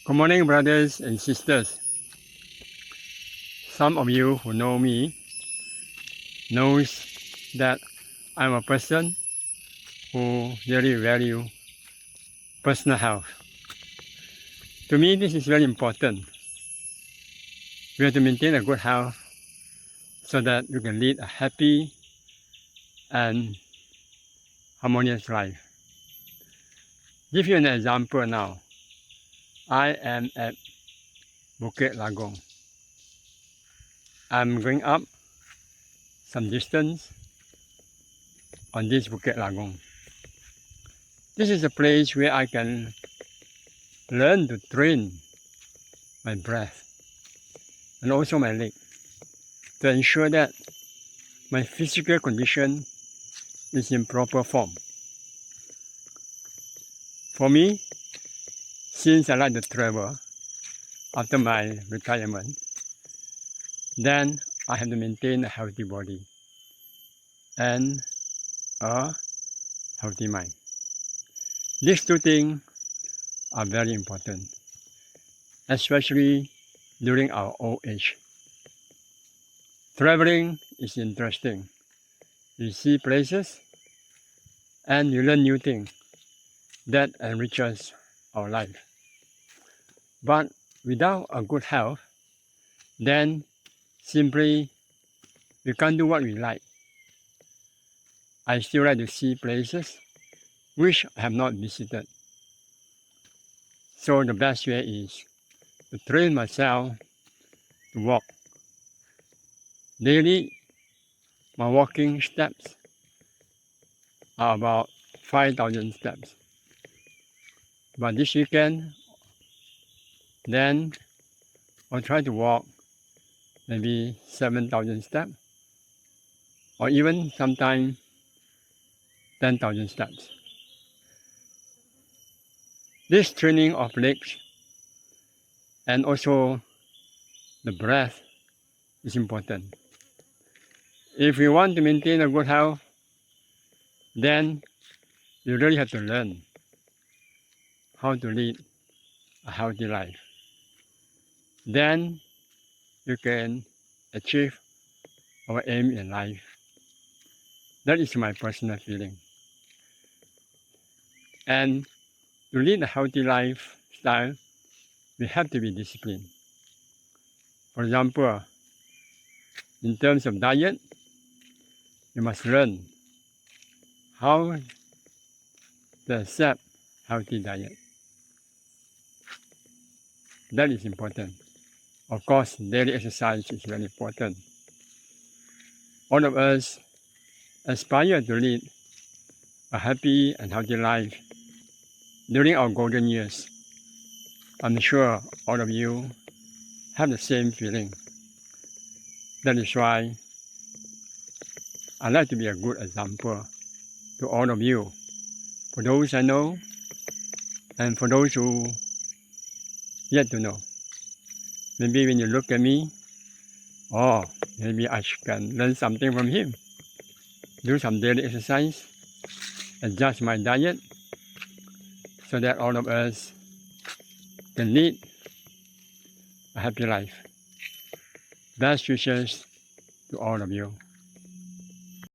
Good morning, brothers and sisters. Some of you who know me knows that I'm a person who really value personal health. To me, this is very important. We have to maintain a good health so that you can lead a happy and harmonious life. Give you an example now. I am at Bukit Lagong. I'm going up some distance on this Bukit Lagong. This is a place where I can learn to train my breath and also my leg to ensure that my physical condition is in proper form. For me, since I like to travel after my retirement, then I have to maintain a healthy body and a healthy mind. These two things are very important, especially during our old age. Traveling is interesting. You see places and you learn new things that enriches our life. But without a good health, then simply we can't do what we like. I still like to see places which I have not visited. So the best way is to train myself to walk. Daily, my walking steps are about 5,000 steps. But this weekend, then I'll try to walk maybe 7,000 steps, or even sometimes 10,000 steps. This training of legs and also the breath is important. If you want to maintain a good health, then you really have to learn how to lead a healthy life. Then you can achieve our aim in life. That is my personal feeling. And to lead a healthy lifestyle, we have to be disciplined. For example, in terms of diet, you must learn how to accept healthy diet. That is important. Of course, daily exercise is very important. All of us aspire to lead a happy and healthy life during our golden years. I'm sure all of you have the same feeling. That is why I like to be a good example to all of you, for those I know and for those who yet to know. Maybe when you look at me, oh, maybe I can learn something from him. Do some daily exercise, adjust my diet, so that all of us can lead a happy life. Best wishes to all of you.